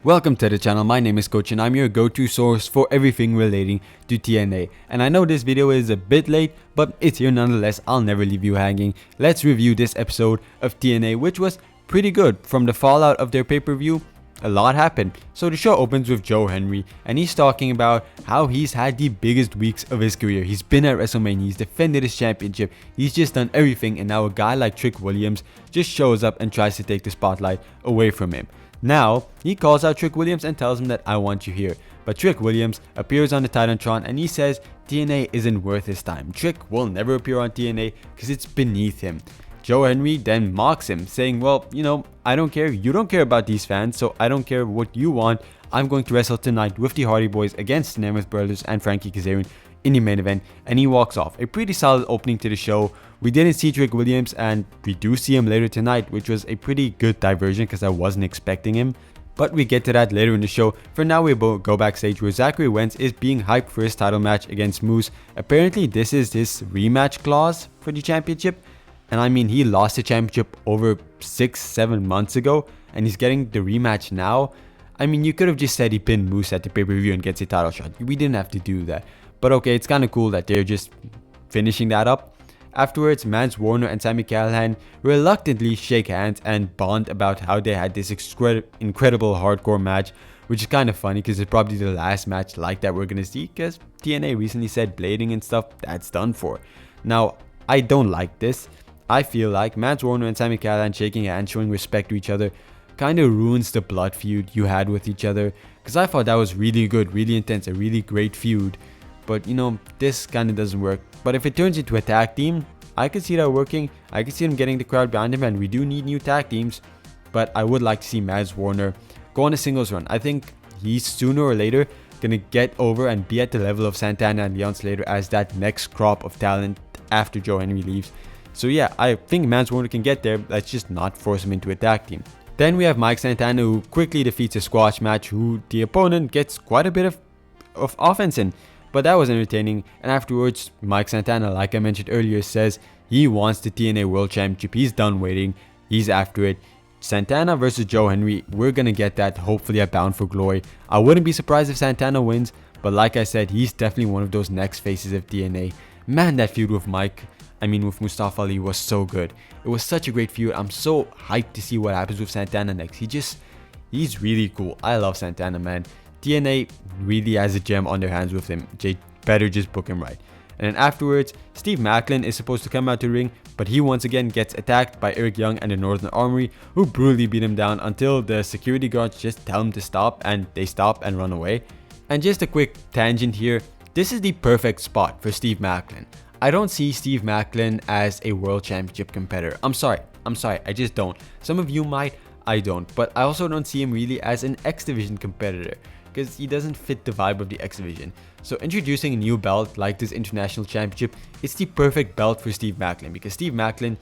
Welcome to the channel. My name is Coach and I'm your go-to source for everything relating to TNA. And I know this video is a bit late, but it's here nonetheless. I'll never leave you hanging. Let's review this episode of TNA, which was pretty good. From the fallout of their pay-per-view, a lot happened. So the show opens with Joe Hendry and he's talking about how he's had the biggest weeks of his career. He's been at WrestleMania, he's defended his championship, he's just done everything, and now a guy like Trick Williams just shows up and tries to take the spotlight away from him. Now, he calls out Trick Williams and tells him that I want you here. But Trick Williams appears on the Titantron and he says TNA isn't worth his time. Trick will never appear on TNA because it's beneath him. Joe Hendry then mocks him, saying, well, I don't care. You don't care about these fans, so I don't care what you want. I'm going to wrestle tonight with the Hardy Boys against the Nemeth Brothers and Frankie Kazarian in the main event, and he walks off. A pretty solid opening to the show. We didn't see Trick Williams, and we do see him later tonight, which was a pretty good diversion because I wasn't expecting him. But we get to that later in the show. For now, we go backstage where Zachary Wentz is being hyped for his title match against Moose. Apparently, this is his rematch clause for the championship. And I mean, he lost the championship over 6-7 months ago, and he's getting the rematch now. I mean, you could have just said he pinned Moose at the pay-per-view and gets a title shot. We didn't have to do that. But okay, it's kind of cool that they're just finishing that up. Afterwards, Mance Warner and Sami Callihan reluctantly shake hands and bond about how they had this incredible hardcore match, which is kind of funny because it's probably the last match like that we're going to see, because TNA recently said blading and stuff, that's done for. Now, I don't like this. I feel like Mance Warner and Sami Callihan shaking hands, showing respect to each other, kind of ruins the blood feud you had with each other, because I thought that was really good, really intense, a really great feud. But this kind of doesn't work. But if it turns into a tag team, I could see that working. I could see them getting the crowd behind him, and we do need new tag teams. But I would like to see Mance Warner go on a singles run. I think he's sooner or later gonna get over and be at the level of Santana and Leon Slater as that next crop of talent after Joe Hendry leaves. So yeah, I think Mance Warner can get there. Let's just not force him into a tag team. Then we have Mike Santana, who quickly defeats a squash match, who the opponent gets quite a bit of offense in. But that was entertaining, and afterwards, Mike Santana, like I mentioned earlier, says he wants the TNA World Championship. He's done waiting. He's after it. Santana versus Joe Hendry, we're going to get that hopefully at Bound for Glory. I wouldn't be surprised if Santana wins, but like I said, he's definitely one of those next faces of TNA. Man, that feud with with Mustafa Ali was so good. It was such a great feud. I'm so hyped to see what happens with Santana next. He's really cool. I love Santana, man. TNA really has a gem on their hands with him. They better just book him right. And then afterwards, Steve Maclin is supposed to come out to the ring, but he once again gets attacked by Eric Young and the Northern Armory, who brutally beat him down until the security guards just tell him to stop, and they stop and run away. And just a quick tangent here, this is the perfect spot for Steve Maclin. I don't see Steve Maclin as a World Championship competitor. I'm sorry, I just don't. Some of you might, I don't. But I also don't see him really as an X Division competitor, because he doesn't fit the vibe of the X Division. So introducing a new belt like this International Championship, it's the perfect belt for Steve Maclin, because Steve Maclin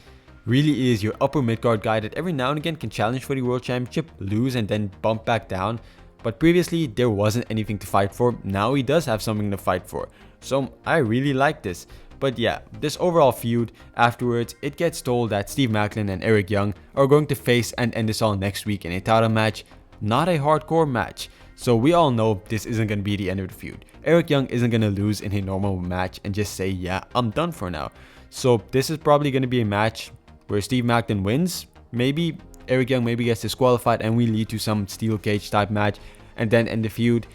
really is your upper mid-card guy that every now and again can challenge for the World Championship, lose, and then bump back down. But previously, there wasn't anything to fight for. Now he does have something to fight for. So I really like this. But yeah, this overall feud, afterwards, it gets told that Steve Maclin and Eric Young are going to face and end this all next week in a title match, not a hardcore match. So we all know this isn't going to be the end of the feud. Eric Young isn't going to lose in a normal match and just say, yeah, I'm done for now. So this is probably going to be a match where Steve Maclin wins. Maybe Eric Young gets disqualified and we lead to some steel cage type match and then end the feud.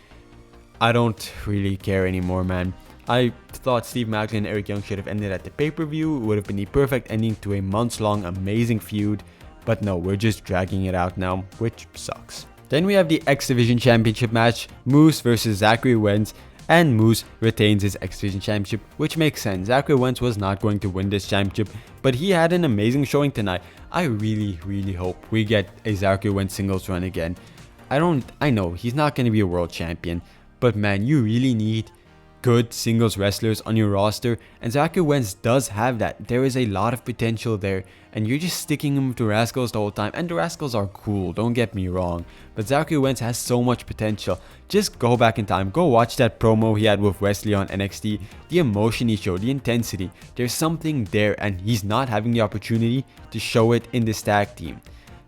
I don't really care anymore, man. I thought Steve Maclin and Eric Young should have ended at the pay-per-view. It would have been the perfect ending to a months-long amazing feud. But no, we're just dragging it out now, which sucks. Then we have the X Division Championship match, Moose versus Zachary Wentz, and Moose retains his X Division Championship, which makes sense. Zachary Wentz was not going to win this championship, but he had an amazing showing tonight. I really hope we get a Zachary Wentz singles run again. I know he's not going to be a world champion, but man, you really need good singles wrestlers on your roster, and Zachary Wentz does have that. There is a lot of potential there, and you're just sticking him to Rascals the whole time, and the Rascals are cool, don't get me wrong, but Zachary Wentz has so much potential. Just go back in time, go watch that promo he had with Wesley on NXT, the emotion he showed, the intensity, there's something there, and he's not having the opportunity to show it in this tag team.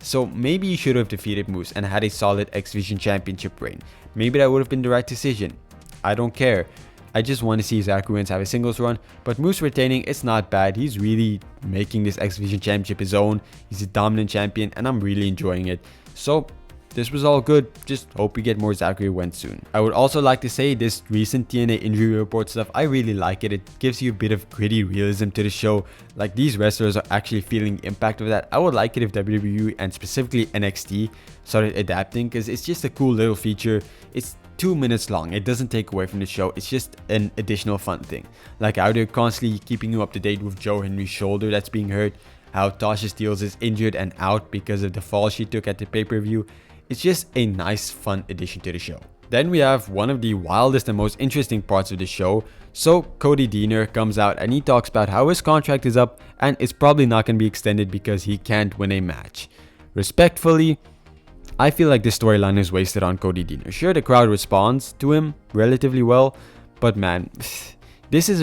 So maybe he should have defeated Moose and had a solid X Division Championship reign. Maybe that would have been the right decision. I don't care. I just want to see Zachary Wentz have a singles run. But Moose retaining, it's not bad. He's really making this X Division Championship his own. He's a dominant champion and I'm really enjoying it. So this was all good. Just hope we get more Zachary Wentz soon. I would also like to say this recent TNA injury report stuff, I really like it. It gives you a bit of gritty realism to the show. Like these wrestlers are actually feeling the impact of that. I would like it if WWE and specifically NXT started adapting because it's just a cool little feature. It's 2 minutes long. It doesn't take away from the show. It's just an additional fun thing. Like how they're constantly keeping you up to date with Joe Hendry's shoulder that's being hurt. How Tasha Steelz is injured and out because of the fall she took at the pay-per-view. It's just a nice fun addition to the show. Then we have one of the wildest and most interesting parts of the show. So Cody Deaner comes out and he talks about how his contract is up and it's probably not going to be extended because he can't win a match. Respectfully, I feel like this storyline is wasted on Cody Deaner. Sure, the crowd responds to him relatively well, but man, this is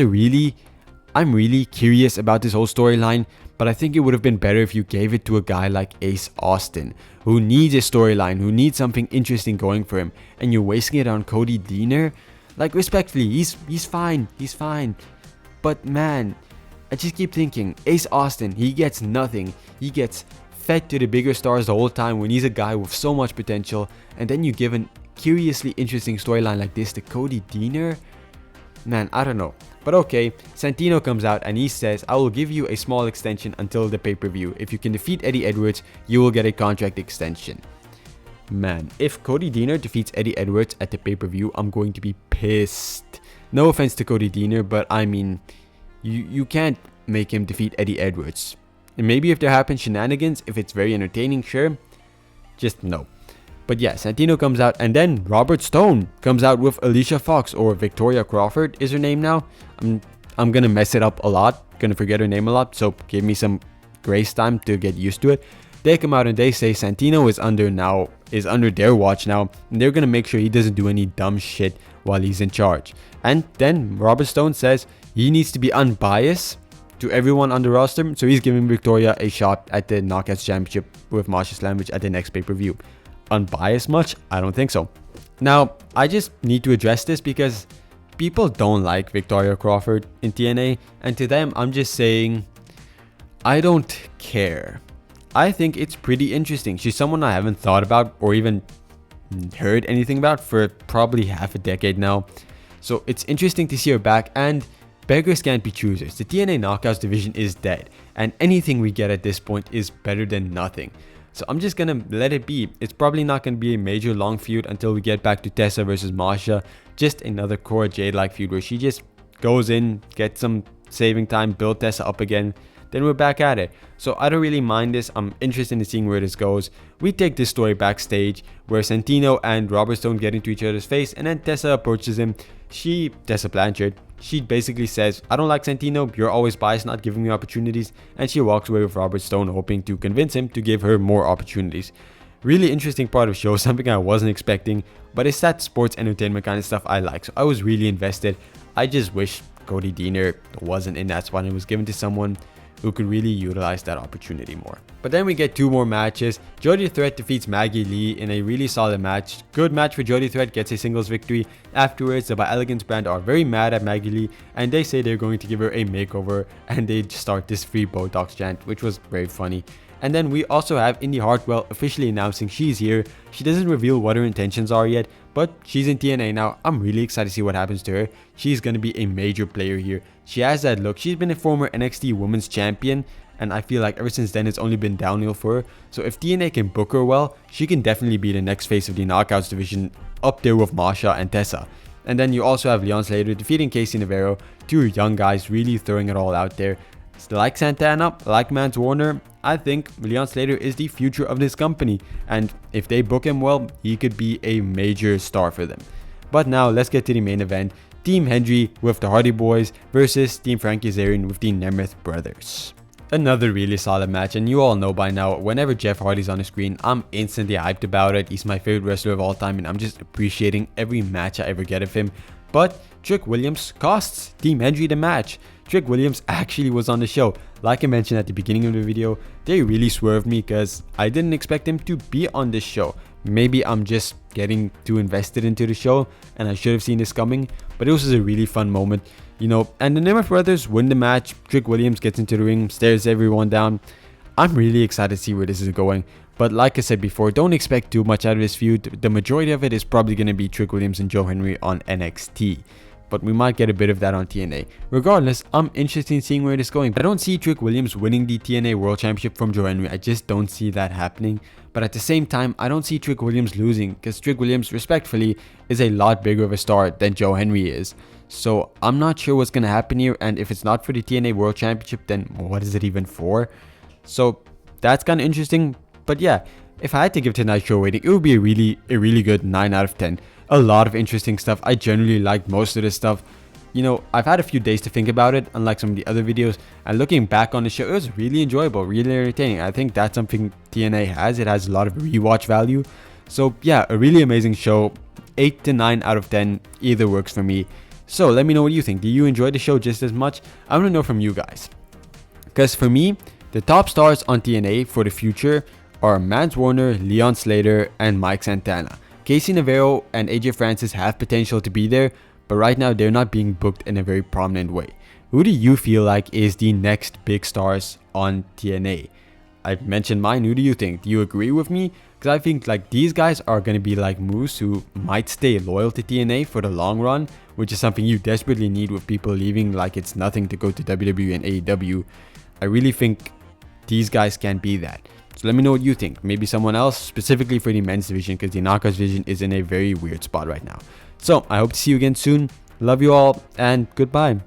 I'm really curious about this whole storyline, but I think it would have been better if you gave it to a guy like Ace Austin, who needs a storyline, who needs something interesting going for him, and you're wasting it on Cody Deaner? Like, respectfully, he's fine, but man, I just keep thinking, Ace Austin, he gets nothing, he gets fed to the bigger stars the whole time when he's a guy with so much potential, and then you give a curiously interesting storyline like this to Cody Deaner? Man, I don't know. But okay, Santino comes out and he says, I will give you a small extension until the pay-per-view. If you can defeat Eddie Edwards, you will get a contract extension. Man, if Cody Deaner defeats Eddie Edwards at the pay-per-view, I'm going to be pissed. No offense to Cody Deaner, but I mean, you can't make him defeat Eddie Edwards. And maybe if there happen shenanigans, if it's very entertaining, sure. Just no. But yeah, Santino comes out and then Robert Stone comes out with Alicia Fox, or Victoria Crawford is her name now. I'm gonna mess it up a lot, gonna forget her name a lot, so give me some grace time to get used to it. They come out and they say Santino is under their watch now, and they're gonna make sure he doesn't do any dumb shit while he's in charge. And then Robert Stone says he needs to be unbiased to everyone on the roster, so he's giving Victoria a shot at the Knockouts Championship with Masha Slamovich at the next pay-per-view. Unbiased much? I don't think so. Now, I just need to address this because people don't like Victoria Crawford in TNA, and to them, I'm just saying, I don't care. I think it's pretty interesting. She's someone I haven't thought about or even heard anything about for probably half a decade now. So it's interesting to see her back, and beggars can't be choosers. The TNA Knockouts division is dead, and anything we get at this point is better than nothing. So I'm just gonna let it be. It's probably not gonna be a major long feud until we get back to Tessa versus Masha. Just another Cora Jade like feud where she just goes in, gets some saving time, build Tessa up again, then we're back at it. So I don't really mind this. I'm interested in seeing where this goes. We take this story backstage where Santino and Robert Stone get into each other's face, and then Tessa approaches him. Tessa Blanchard, she basically says, I don't like Santino, you're always biased, not giving me opportunities, and she walks away with Robert Stone hoping to convince him to give her more opportunities. Really interesting part of the show, something I wasn't expecting, but it's that sports entertainment kind of stuff I like, so I was really invested. I just wish Cody Deaner wasn't in that spot and was given to someone who could really utilize that opportunity more. But then we get two more matches. Jody Threat defeats Maggie Lee in a really solid match. Good match for Jody Threat, gets a singles victory. Afterwards, the By Elegance brand are very mad at Maggie Lee and they say they're going to give her a makeover, and they start this free Botox chant, which was very funny. And then we also have Indi Hartwell officially announcing she's here. She doesn't reveal what her intentions are yet, but she's in TNA now. I'm really excited to see what happens to her. She's going to be a major player here. She has that look. She's been a former NXT Women's Champion, and I feel like ever since then it's only been downhill for her. So if TNA can book her well, she can definitely be the next face of the Knockouts division, up there with Masha and Tessa. And then you also have Leon Slater defeating Casey Navarro. Two young guys really throwing it all out there. Like Santana, like Mance Warner, I think Leon Slater is the future of this company, and if they book him well, he could be a major star for them. But now let's get to the main event. Team Hendry with the Hardy Boys versus Team Frankie Kazarian with the Nemeth Brothers. Another really solid match, and you all know by now, whenever Jeff Hardy's on the screen, I'm instantly hyped about it. He's my favorite wrestler of all time, and I'm just appreciating every match I ever get of him. But Trick Williams costs Team Hendry the match. Trick Williams actually was on the show. Like I mentioned at the beginning of the video, they really swerved me because I didn't expect him to be on this show. Maybe I'm just getting too invested into the show and I should have seen this coming, but it was just a really fun moment, you know. And the Nemeth brothers win the match. Trick Williams gets into the ring, stares everyone down. I'm really excited to see where this is going. But like I said before, don't expect too much out of this feud. The majority of it is probably going to be Trick Williams and Joe Hendry on NXT. But we might get a bit of that on TNA. Regardless, I'm interested in seeing where it is going. But I don't see Trick Williams winning the TNA World Championship from Joe Hendry. I just don't see that happening. But at the same time, I don't see Trick Williams losing, because Trick Williams, respectfully, is a lot bigger of a star than Joe Hendry is. So I'm not sure what's going to happen here. And if it's not for the TNA World Championship, then what is it even for? So that's kind of interesting. But yeah, if I had to give tonight's show rating, it would be a really good 9 out of 10. A lot of interesting stuff. I generally liked most of this stuff. You know, I've had a few days to think about it, unlike some of the other videos, and looking back on the show, it was really enjoyable, really entertaining. I think that's something TNA has. It has a lot of rewatch value. So yeah, a really amazing show. 8 to 9 out of 10, either works for me. So let me know what you think. Do you enjoy the show just as much? I want to know from you guys. Because for me, the top stars on TNA for the future are Mance Warner, Leon Slater, and Mike Santana. Casey Navarro and AJ Francis have potential to be there, but right now they're not being booked in a very prominent way. Who do you feel like is the next big stars on TNA? I've mentioned mine. Who do you think? Do you agree with me? Because I think like these guys are going to be like Moose, who might stay loyal to TNA for the long run, which is something you desperately need with people leaving like it's nothing to go to WWE and AEW. I really think these guys can be that. So let me know what you think. Maybe someone else, specifically for the men's division, because the Knockouts division is in a very weird spot right now. So I hope to see you again soon. Love you all, and goodbye.